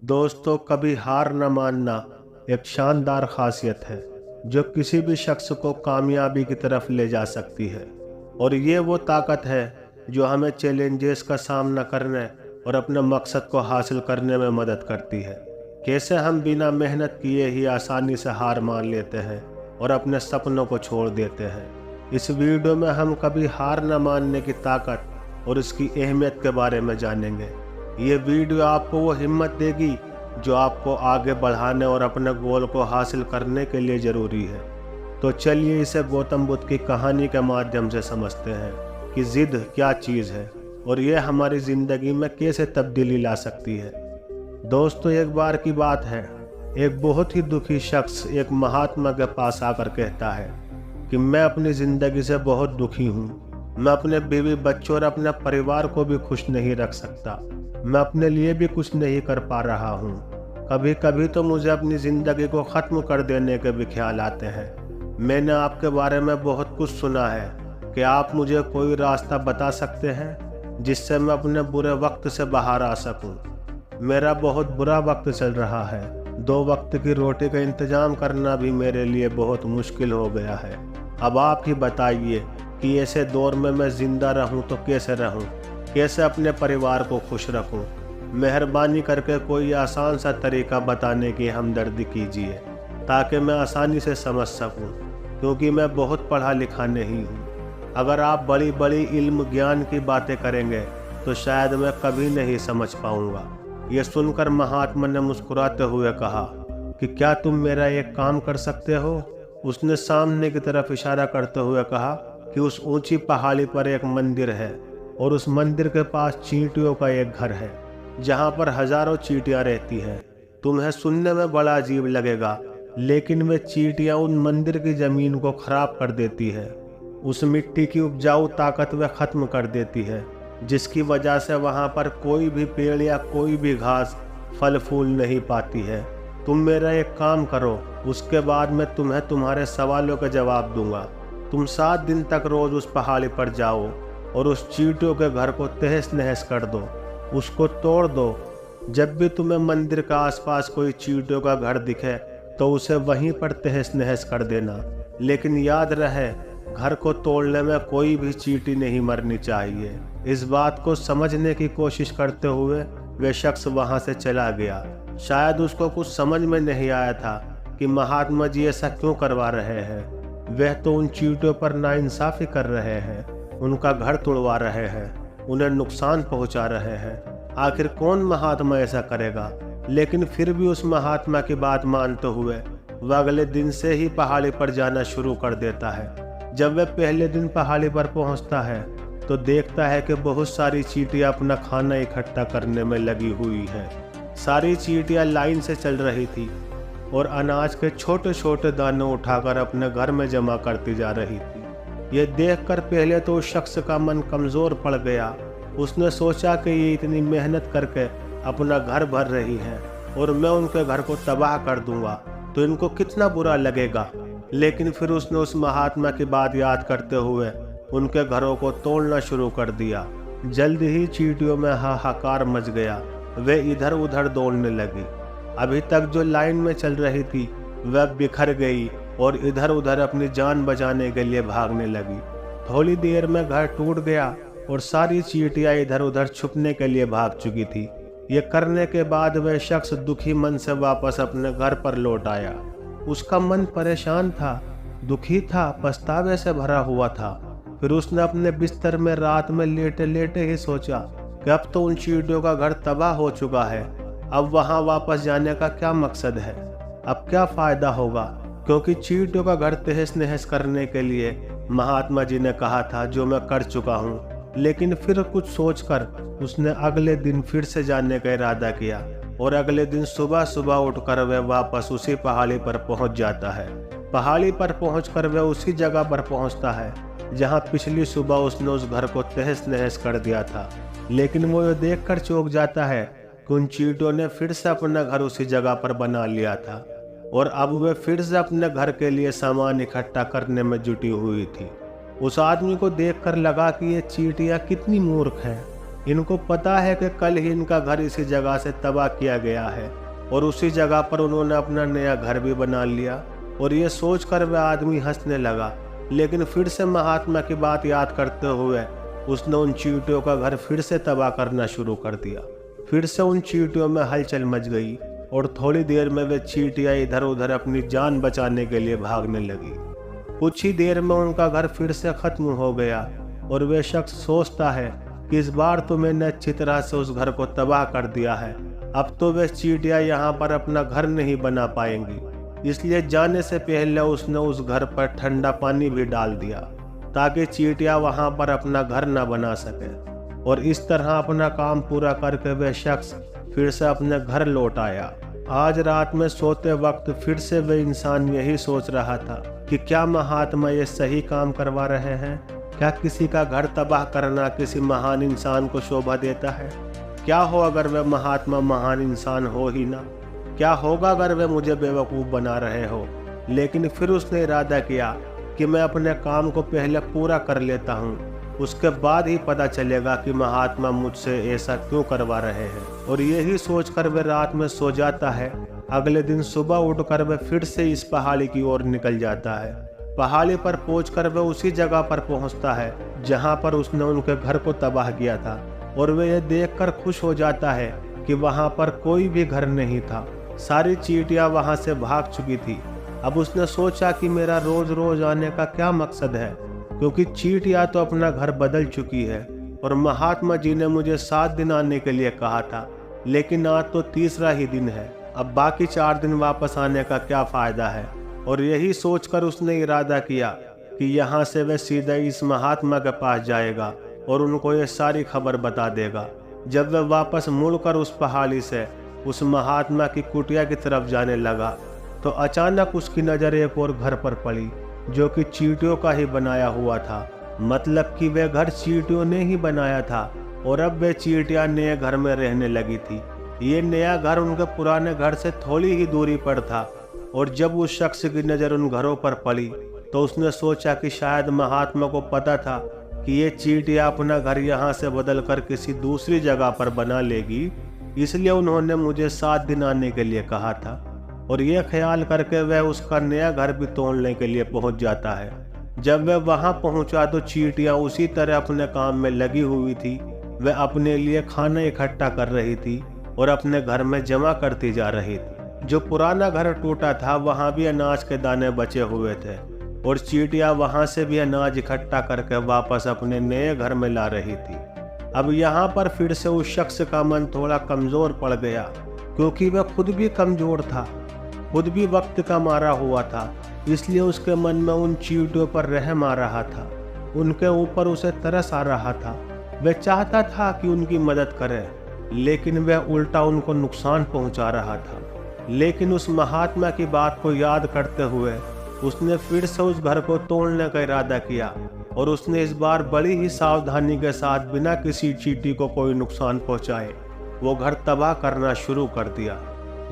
दोस्तों, कभी हार न मानना एक शानदार खासियत है जो किसी भी शख्स को कामयाबी की तरफ ले जा सकती है। और ये वो ताकत है जो हमें चैलेंजेस का सामना करने और अपने मकसद को हासिल करने में मदद करती है। कैसे हम बिना मेहनत किए ही आसानी से हार मान लेते हैं और अपने सपनों को छोड़ देते हैं। इस वीडियो में हम कभी हार न मानने की ताकत और इसकी अहमियत के बारे में जानेंगे। ये वीडियो आपको वो हिम्मत देगी जो आपको आगे बढ़ाने और अपने गोल को हासिल करने के लिए ज़रूरी है। तो चलिए इसे गौतम बुद्ध की कहानी के माध्यम से समझते हैं कि जिद क्या चीज़ है और ये हमारी ज़िंदगी में कैसे तब्दीली ला सकती है। दोस्तों, एक बार की बात है, एक बहुत ही दुखी शख्स एक महात्मा के पास आकर कहता है कि मैं अपनी ज़िंदगी से बहुत दुखी हूँ। मैं अपने बीवी बच्चों और अपने परिवार को भी खुश नहीं रख सकता। मैं अपने लिए भी कुछ नहीं कर पा रहा हूँ। कभी कभी तो मुझे अपनी ज़िंदगी को ख़त्म कर देने के भी ख्याल आते हैं। मैंने आपके बारे में बहुत कुछ सुना है कि आप मुझे कोई रास्ता बता सकते हैं जिससे मैं अपने बुरे वक्त से बाहर आ सकूं। मेरा बहुत बुरा वक्त चल रहा है। 2 वक्त की रोटी का इंतज़ाम करना भी मेरे लिए बहुत मुश्किल हो गया है। अब आप ही बताइए कि ऐसे दौर में मैं ज़िंदा रहूं तो कैसे रहूं, कैसे अपने परिवार को खुश रखूं। मेहरबानी करके कोई आसान सा तरीका बताने की हमदर्दी कीजिए ताकि मैं आसानी से समझ सकूं, क्योंकि मैं बहुत पढ़ा लिखा नहीं हूं। अगर आप बड़ी बड़ी इल्म ज्ञान की बातें करेंगे तो शायद मैं कभी नहीं समझ पाऊंगा। ये सुनकर महात्मा ने मुस्कुराते हुए कहा कि क्या तुम मेरा एक काम कर सकते हो। उसने सामने की तरफ इशारा करते हुए कहा कि उस ऊंची पहाड़ी पर एक मंदिर है और उस मंदिर के पास चींटियों का एक घर है जहां पर हजारों चींटियां रहती हैं। तुम्हें सुनने में बड़ा अजीब लगेगा, लेकिन वे चींटियां उन मंदिर की जमीन को खराब कर देती है। उस मिट्टी की उपजाऊ ताकत वे खत्म कर देती है, जिसकी वजह से वहां पर कोई भी पेड़ या कोई भी घास फल फूल नहीं पाती है। तुम मेरा एक काम करो, उसके बाद मैं तुम्हें तुम्हारे सवालों का जवाब दूंगा। तुम 7 दिन तक रोज उस पहाड़ी पर जाओ और उस चींटियों के घर को तहस नहस कर दो, उसको तोड़ दो। जब भी तुम्हें मंदिर के आसपास कोई चींटियों का घर दिखे तो उसे वहीं पर तहस नहस कर देना। लेकिन याद रहे, घर को तोड़ने में कोई भी चींटी नहीं मरनी चाहिए। इस बात को समझने की कोशिश करते हुए वे शख्स वहां से चला गया। शायद उसको कुछ समझ में नहीं आया था कि महात्मा जी ऐसा क्यों करवा रहे हैं। वह तो उन चींटियों पर नाइंसाफी कर रहे हैं, उनका घर तोड़वा रहे हैं, उन्हें नुकसान पहुंचा रहे हैं। आखिर कौन महात्मा ऐसा करेगा। लेकिन फिर भी उस महात्मा की बात मानते हुए वह अगले दिन से ही पहाड़ी पर जाना शुरू कर देता है। जब वह पहले दिन पहाड़ी पर पहुंचता है तो देखता है कि बहुत सारी चींटियां अपना खाना इकट्ठा करने में लगी हुई हैं। सारी चींटियां लाइन से चल रही थी और अनाज के छोटे छोटे दाने उठाकर अपने घर में जमा करती जा रही थी। ये देखकर पहले तो उस शख्स का मन कमज़ोर पड़ गया। उसने सोचा कि ये इतनी मेहनत करके अपना घर भर रही है और मैं उनके घर को तबाह कर दूंगा तो इनको कितना बुरा लगेगा। लेकिन फिर उसने उस महात्मा की बात याद करते हुए उनके घरों को तोड़ना शुरू कर दिया। जल्द ही चींटियों में हाहाकार मच गया। वे इधर उधर दौड़ने लगी। अभी तक जो लाइन में चल रही थी वह बिखर गई और इधर उधर अपनी जान बचाने के लिए भागने लगी। थोड़ी देर में घर टूट गया और सारी चींटियां इधर उधर छुपने के लिए भाग चुकी थी। ये करने के बाद वह शख्स दुखी मन से वापस अपने घर पर लौट आया। उसका मन परेशान था, दुखी था, पछतावे से भरा हुआ था। फिर उसने अपने बिस्तर में रात में लेटे लेटे ही सोचा कि अब तो उन चींटियों का घर तबाह हो चुका है, अब वहां वापस जाने का क्या मकसद है, अब क्या फायदा होगा। क्योंकि चींटियों का घर तहस नहस करने के लिए महात्मा जी ने कहा था, जो मैं कर चुका हूँ। लेकिन फिर कुछ सोचकर उसने अगले दिन फिर से जाने का इरादा किया और अगले दिन सुबह सुबह उठकर वह वापस उसी पहाड़ी पर पहुंच जाता है। पहाड़ी पर पहुंचकर वह उसी जगह पर पहुंचता है जहां पिछली सुबह उसने उस घर को तहस नहस कर दिया था। लेकिन वो ये देखकर चौंक जाता है कि उन चींटियों ने फिर से अपना घर उसी जगह पर बना लिया था और अब वे फिर से अपने घर के लिए सामान इकट्ठा करने में जुटी हुई थी। उस आदमी को देखकर लगा कि ये चींटियां कितनी मूर्ख हैं। इनको पता है कि कल ही इनका घर इसी जगह से तबाह किया गया है और उसी जगह पर उन्होंने अपना नया घर भी बना लिया। और ये सोचकर वह आदमी हंसने लगा, लेकिन फिर से महात्मा की बात याद करते हुए उसने उन चींटियों का घर फिर से तबाह करना शुरू कर दिया। फिर से उन चींटियों में हलचल मच गई और थोड़ी देर में वे चींटियां इधर उधर अपनी जान बचाने के लिए भागने लगी। कुछ ही देर में उनका घर फिर से खत्म हो गया और वे शख्स सोचता है कि इस बार तो मैंने अच्छी तरह से उस घर को तबाह कर दिया है, अब तो वे चींटियां यहाँ पर अपना घर नहीं बना पाएंगी। इसलिए जाने से पहले उसने उस घर पर ठंडा पानी भी डाल दिया ताकि चींटियां वहां पर अपना घर न बना सके। और इस तरह अपना काम पूरा करके वह शख्स फिर से अपने घर लौट आया। आज रात में सोते वक्त फिर से वह इंसान यही सोच रहा था कि क्या महात्मा ये सही काम करवा रहे हैं? क्या किसी का घर तबाह करना किसी महान इंसान को शोभा देता है? क्या हो अगर वह महात्मा महान इंसान हो ही ना? क्या होगा अगर वे मुझे बेवकूफ़ बना रहे हो? लेकिन फिर उसने इरादा किया कि मैं अपने काम को पहले पूरा कर लेता हूँ, उसके बाद ही पता चलेगा कि महात्मा मुझसे ऐसा क्यों करवा रहे हैं। और यही सोचकर वह रात में सो जाता है। अगले दिन सुबह उठकर वह फिर से इस पहाड़ी की ओर निकल जाता है। पहाड़ी पर पहुंचकर वह उसी जगह पर पहुंचता है जहां पर उसने उनके घर को तबाह किया था। और वह यह देखकर खुश हो जाता है कि वहां पर कोई भी घर नहीं था, सारी चींटियां वहां से भाग चुकी थी। अब उसने सोचा कि मेरा रोज रोज आने का क्या मकसद है, क्योंकि चींटियां तो अपना घर बदल चुकी है और महात्मा जी ने मुझे 7 दिन आने के लिए कहा था, लेकिन आज तो तीसरा ही दिन है, अब बाकी 4 दिन वापस आने का क्या फायदा है। और यही सोचकर उसने इरादा किया कि यहाँ से वह सीधे इस महात्मा के पास जाएगा और उनको ये सारी खबर बता देगा। जब वह वापस मुड़कर उस पहाड़ी से उस महात्मा की कुटिया की तरफ जाने लगा तो अचानक उसकी नज़र एक और घर पर पड़ी जो कि चींटियों का ही बनाया हुआ था। मतलब कि वह घर चींटियों ने ही बनाया था और अब वे चींटियां नए घर में रहने लगी थी। ये नया घर उनके पुराने घर से थोड़ी ही दूरी पर था। और जब उस शख्स की नज़र उन घरों पर पड़ी तो उसने सोचा कि शायद महात्मा को पता था कि ये चींटियां अपना घर यहाँ से बदल कर किसी दूसरी जगह पर बना लेगी, इसलिए उन्होंने मुझे 7 दिन आने के लिए कहा था। और यह ख्याल करके वह उसका नया घर भी तोड़ने के लिए पहुंच जाता है। जब वह वहां पहुंचा तो चींटियां उसी तरह अपने काम में लगी हुई थी। वह अपने लिए खाना इकट्ठा कर रही थी और अपने घर में जमा करती जा रही थी। जो पुराना घर टूटा था वहां भी अनाज के दाने बचे हुए थे और चींटियां वहां से भी अनाज इकट्ठा करके वापस अपने नए घर में ला रही थी। अब यहाँ पर फिर से उस शख्स का मन थोड़ा कमजोर पड़ गया, क्योंकि वह खुद भी कमजोर था, खुद भी वक्त का मारा हुआ था। इसलिए उसके मन में उन चींटियों पर रहम आ रहा था, उनके ऊपर उसे तरस आ रहा था। वह चाहता था कि उनकी मदद करे, लेकिन वह उल्टा उनको नुकसान पहुंचा रहा था। लेकिन उस महात्मा की बात को याद करते हुए उसने फिर से उस घर को तोड़ने का इरादा किया और उसने इस बार बड़ी ही सावधानी के साथ बिना किसी चींटी को कोई नुकसान पहुंचाए वो घर तबाह करना शुरू कर दिया।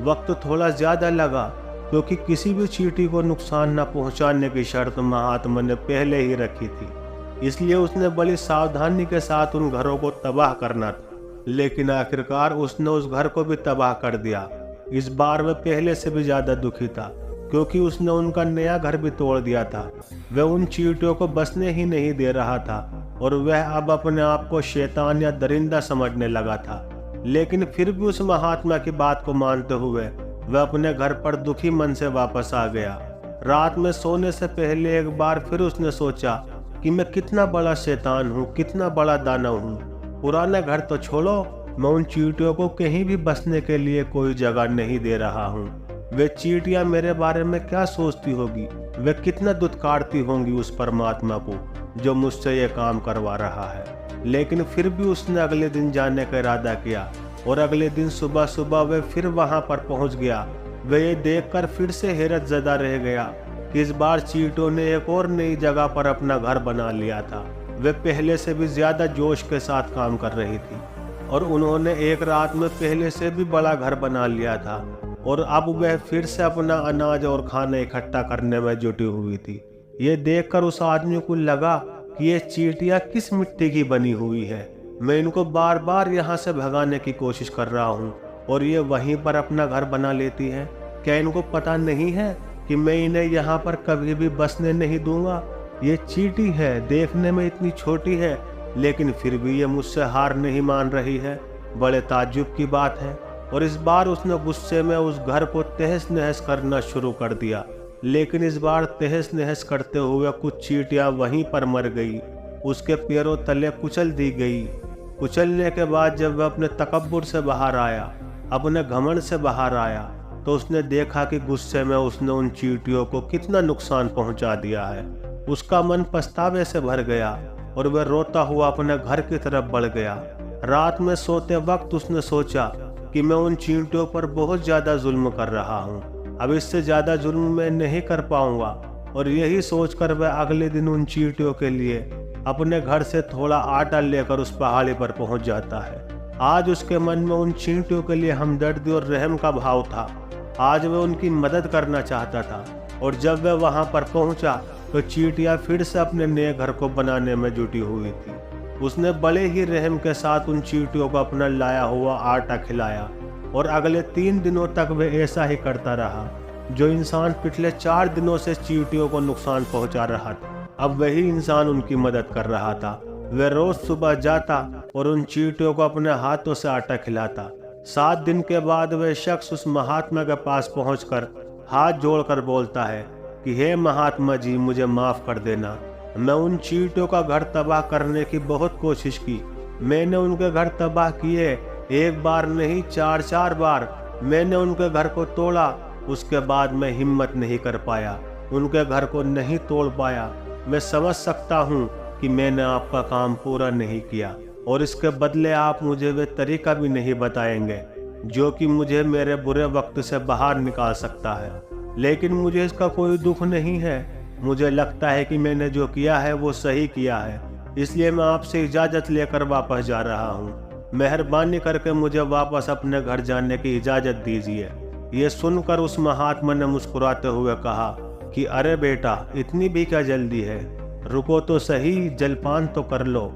वक्त थोड़ा ज्यादा लगा, क्योंकि किसी भी चींटी को नुकसान न पहुंचाने की शर्त महात्मा ने पहले ही रखी थी। इसलिए उसने बड़ी सावधानी के साथ उन घरों को तबाह करना था। लेकिन आखिरकार उसने उस घर को भी तबाह कर दिया। इस बार वह पहले से भी ज्यादा दुखी था, क्योंकि उसने उनका नया घर भी तोड़ दिया था। वह उन चींटियों को बसने ही नहीं दे रहा था और वह अब अपने आप को शैतान या दरिंदा समझने लगा था। लेकिन फिर भी उस महात्मा की बात को मानते हुए वह अपने घर पर दुखी मन से वापस आ गया। रात में सोने से पहले एक बार फिर उसने सोचा कि मैं कितना बड़ा शैतान हूँ, कितना बड़ा दानव हूँ। पुराने घर तो छोड़ो, मैं उन चींटियों को कहीं भी बसने के लिए कोई जगह नहीं दे रहा हूँ। वे चींटियां मेरे बारे में क्या सोचती होगी, वे कितना दुत्कारती होंगी उस परमात्मा को जो मुझसे ये काम करवा रहा है। लेकिन फिर भी उसने अगले दिन जाने का इरादा किया और अगले दिन सुबह सुबह वह फिर वहां पर पहुंच गया। वह ये देखकर फिर से हैरत ज़दा रह गया कि इस बार चींटियों ने एक और नई जगह पर अपना घर बना लिया था। वे पहले से भी ज्यादा जोश के साथ काम कर रही थी और उन्होंने एक रात में पहले से भी बड़ा घर बना लिया था और अब वह फिर से अपना अनाज और खाना इकट्ठा करने में जुटी हुई थी। ये देखकर उस आदमी को लगा कि ये चींटियां किस मिट्टी की बनी हुई है। मैं इनको बार बार यहाँ से भगाने की कोशिश कर रहा हूँ और ये वहीं पर अपना घर बना लेती हैं। क्या इनको पता नहीं है कि मैं इन्हें यहाँ पर कभी भी बसने नहीं दूंगा? ये चींटी है, देखने में इतनी छोटी है, लेकिन फिर भी ये मुझसे हार नहीं मान रही है। बड़े ताज्जुब की बात है। और इस बार उसने गुस्से में उस घर को तहस नहस करना शुरू कर दिया। लेकिन इस बार तहस नहस करते हुए कुछ चींटियां वहीं पर मर गई, उसके पैरों तले कुचल दी गई। कुचलने के बाद जब वह अपने तकब्बुर से बाहर आया, अपने घमंड से बाहर आया, तो उसने देखा कि गुस्से में उसने उन चींटियों को कितना नुकसान पहुंचा दिया है। उसका मन पछतावे से भर गया और वह रोता हुआ अपने घर की तरफ बढ़ गया। रात में सोते वक्त उसने सोचा कि मैं उन चींटियों पर बहुत ज्यादा जुल्म कर रहा हूँ, अब इससे ज्यादा जुल्म मैं नहीं कर पाऊंगा। और यही सोचकर वह अगले दिन उन चींटियों के लिए अपने घर से थोड़ा आटा लेकर उस पहाड़ी पर पहुंच जाता है। आज उसके मन में उन चींटियों के लिए हमदर्दी और रहम का भाव था। आज वह उनकी मदद करना चाहता था। और जब वह वहां पर पहुंचा तो चींटियां फिर से अपने नए घर को बनाने में जुटी हुई थी। उसने बड़े ही रहम के साथ उन चींटियों को अपना लाया हुआ आटा खिलाया और अगले 3 दिनों तक वह ऐसा ही करता रहा। जो इंसान पिछले 4 दिनों से चींटियों को नुकसान पहुंचा रहा था, अब वही इंसान उनकी मदद कर रहा था। वह रोज सुबह जाता और उन चींटियों को अपने हाथों से आटा खिलाता। 7 दिन के बाद वह शख्स उस महात्मा के पास पहुंचकर हाथ जोड़कर बोलता है कि हे महात्मा जी, मुझे माफ कर देना। मैं उन चींटियों का घर तबाह करने की बहुत कोशिश की। मैंने उनके घर तबाह किए, एक बार नहीं 4-4 बार मैंने उनके घर को तोड़ा। उसके बाद मैं हिम्मत नहीं कर पाया, उनके घर को नहीं तोड़ पाया। मैं समझ सकता हूँ कि मैंने आपका काम पूरा नहीं किया और इसके बदले आप मुझे वे तरीका भी नहीं बताएंगे जो कि मुझे मेरे बुरे वक्त से बाहर निकाल सकता है। लेकिन मुझे इसका कोई दुख नहीं है। मुझे लगता है कि मैंने जो किया है वो सही किया है, इसलिए मैं आपसे इजाज़त लेकर वापस जा रहा हूँ। मेहरबानी करके मुझे वापस अपने घर जाने की इजाज़त दीजिए। ये सुनकर उस महात्मा ने मुस्कुराते हुए कहा कि अरे बेटा, इतनी भी क्या जल्दी है, रुको तो सही, जलपान तो कर लो,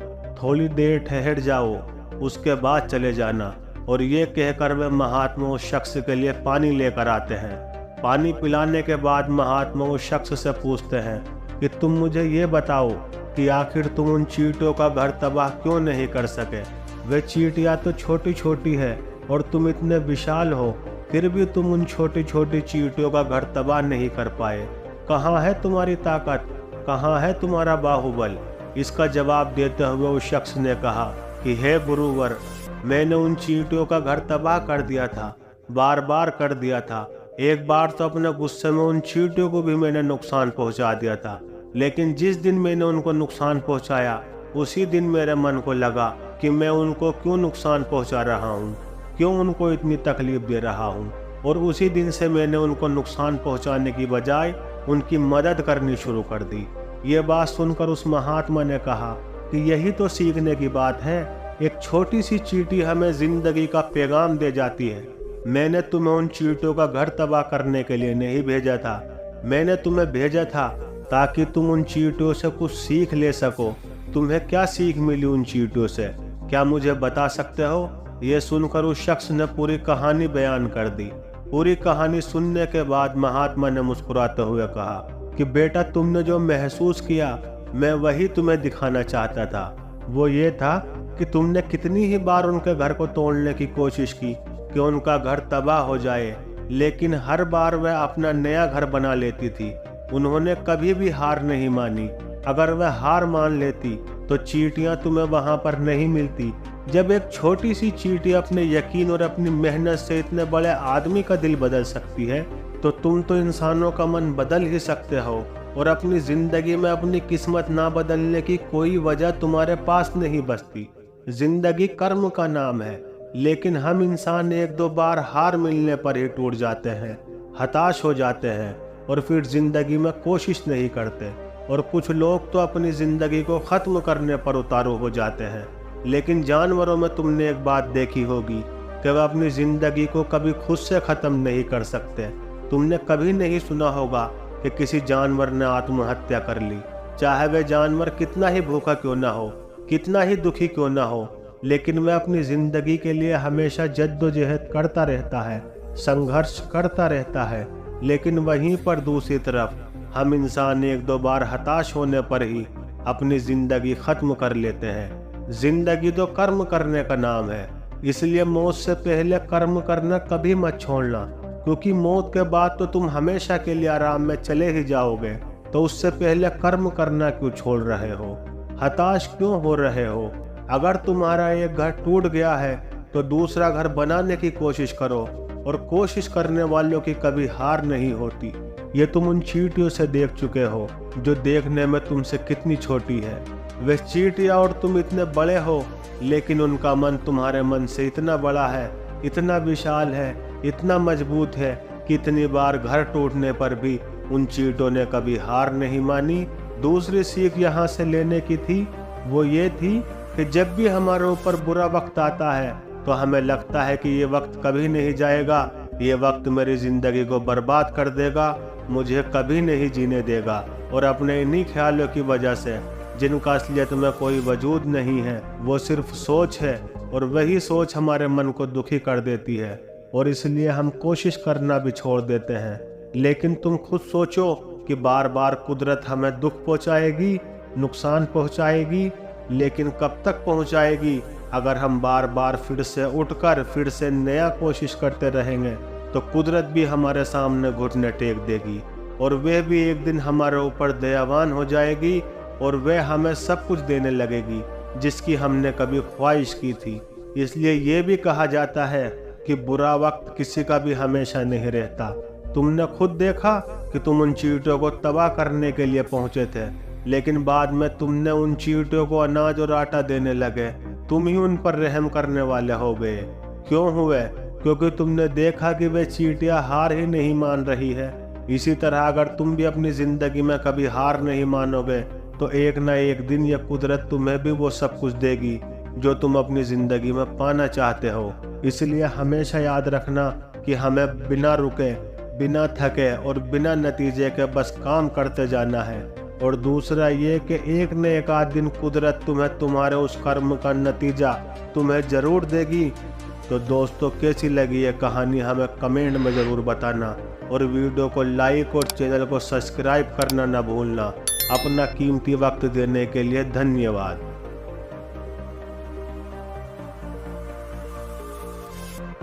थोड़ी देर ठहर जाओ, उसके बाद चले जाना। और ये कहकर वे महात्मा उस शख्स के लिए पानी लेकर आते हैं। पानी पिलाने के बाद महात्मा उस शख्स से पूछते हैं कि तुम मुझे ये बताओ कि आखिर तुम उन चींटियों का घर तबाह क्यों नहीं कर सके? वे चींटियां तो छोटी छोटी है और तुम इतने विशाल हो, फिर भी तुम उन छोटी छोटी चींटियों का घर तबाह नहीं कर पाए। कहाँ है तुम्हारी ताकत, कहाँ है तुम्हारा बाहुबल? इसका जवाब देते हुए उस शख्स ने कहा कि हे गुरुवर, मैंने उन चींटियों का घर तबाह कर दिया था, बार बार कर दिया था। एक बार तो अपने गुस्से में उन चींटियों को भी मैंने नुकसान पहुंचा दिया था, लेकिन जिस दिन मैंने उनको नुकसान पहुंचाया उसी दिन मेरे मन को लगा कि मैं उनको क्यों नुकसान पहुंचा रहा हूं, क्यों उनको इतनी तकलीफ दे रहा हूं। और उसी दिन से मैंने उनको नुकसान पहुंचाने की बजाय उनकी मदद करनी शुरू कर दी। ये बात सुनकर उस महात्मा ने कहा कि यही तो सीखने की बात है। एक छोटी सी चींटी हमें जिंदगी का पैगाम दे जाती है। मैंने तुम्हें उन चींटियों का घर तबाह करने के लिए नहीं भेजा था, मैंने तुम्हें भेजा था ताकि तुम उन चींटियों से कुछ सीख ले सको। तुम्हें क्या सीख मिली उन चींटियों से, क्या मुझे बता सकते हो? ये सुनकर उस शख्स ने पूरी कहानी बयान कर दी। पूरी कहानी सुनने के बाद महात्मा ने मुस्कुराते हुए कहा कि बेटा, तुमने जो महसूस किया मैं वही तुम्हें दिखाना चाहता था। वो ये था कि तुमने कितनी ही बार उनके घर को तोड़ने की कोशिश की कि उनका घर तबाह हो जाए, लेकिन हर बार वह अपना नया घर बना लेती थी। उन्होंने कभी भी हार नहीं मानी। अगर वह हार मान लेती तो चींटियां तुम्हें वहां पर नहीं मिलती। जब एक छोटी सी चींटी अपने यकीन और अपनी मेहनत से इतने बड़े आदमी का दिल बदल सकती है, तो तुम तो इंसानों का मन बदल ही सकते हो। और अपनी जिंदगी में अपनी किस्मत ना बदलने की कोई वजह तुम्हारे पास नहीं बचती। जिंदगी कर्म का नाम है, लेकिन हम इंसान 1-2 बार हार मिलने पर ही टूट जाते हैं, हताश हो जाते हैं और फिर जिंदगी में कोशिश नहीं करते। और कुछ लोग तो अपनी जिंदगी को खत्म करने पर उतारू हो जाते हैं। लेकिन जानवरों में तुमने एक बात देखी होगी कि वह अपनी जिंदगी को कभी खुद से खत्म नहीं कर सकते। तुमने कभी नहीं सुना होगा कि किसी जानवर ने आत्महत्या कर ली, चाहे वह जानवर कितना ही भूखा क्यों ना हो, कितना ही दुखी क्यों ना हो, लेकिन वह अपनी जिंदगी के लिए हमेशा जद्दोजहद करता रहता है, संघर्ष करता रहता है। लेकिन वहीं पर दूसरी तरफ हम इंसान एक दो बार हताश होने पर ही अपनी जिंदगी खत्म कर लेते हैं। जिंदगी तो कर्म करने का नाम है, इसलिए मौत से पहले कर्म करना कभी मत छोड़ना, क्योंकि मौत के बाद तो तुम हमेशा के लिए आराम में चले ही जाओगे। तो उससे पहले कर्म करना क्यों छोड़ रहे हो? हताश क्यों हो रहे हो? अगर तुम्हारा एक घर टूट गया है तो दूसरा घर बनाने की कोशिश करो, और कोशिश करने वालों की कभी हार नहीं होती। ये तुम उन चींटियों से देख चुके हो जो देखने में तुमसे कितनी छोटी है। वे चींटियां और तुम इतने बड़े हो, लेकिन उनका मन तुम्हारे मन से इतना बड़ा है, इतना विशाल है, इतना मजबूत है कि इतनी बार घर टूटने पर भी उन चींटियों ने कभी हार नहीं मानी। दूसरी सीख यहाँ से लेने की थी, वो ये थी कि जब भी हमारे ऊपर बुरा वक्त आता है तो हमें लगता है कि ये वक्त कभी नहीं जाएगा, ये वक्त मेरी जिंदगी को बर्बाद कर देगा, मुझे कभी नहीं जीने देगा। और अपने इन्हीं ख्यालों की वजह से, जिनका असलियत में कोई वजूद नहीं है, वो सिर्फ सोच है, और वही सोच हमारे मन को दुखी कर देती है, और इसलिए हम कोशिश करना भी छोड़ देते हैं। लेकिन तुम खुद सोचो कि बार बार कुदरत हमें दुख पहुंचाएगी, नुकसान पहुंचाएगी, लेकिन कब तक पहुंचाएगी? अगर हम बार बार फिर से उठकर फिर से नया कोशिश करते रहेंगे तो कुदरत भी हमारे सामने घुटने टेक देगी, और वह भी एक दिन हमारे ऊपर दयावान हो जाएगी, और वह हमें सब कुछ देने लगेगी जिसकी हमने कभी ख्वाहिश की थी। इसलिए ये भी कहा जाता है कि बुरा वक्त किसी का भी हमेशा नहीं रहता। तुमने खुद देखा कि तुम उन चींटियों को तबाह करने के लिए पहुंचे थे, लेकिन बाद में तुमने उन चींटियों को अनाज और आटा देने लगे। तुम ही उन पर रहम करने वाले हो गए। क्यों हुए? क्योंकि तुमने देखा कि वे चींटियां हार ही नहीं मान रही है। इसी तरह अगर तुम भी अपनी जिंदगी में कभी हार नहीं मानोगे तो एक ना एक दिन यह कुदरत तुम्हें भी वो सब कुछ देगी जो तुम अपनी जिंदगी में पाना चाहते हो। इसलिए हमेशा याद रखना कि हमें बिना रुके, बिना थके और बिना नतीजे के बस काम करते जाना है। और दूसरा ये कि एक न एक आध दिन कुदरत तुम्हें तुम्हारे उस कर्म का नतीजा तुम्हें जरूर देगी। तो दोस्तों, कैसी लगी ये कहानी हमें कमेंट में ज़रूर बताना, और वीडियो को लाइक और चैनल को सब्सक्राइब करना ना भूलना। अपना कीमती वक्त देने के लिए धन्यवाद।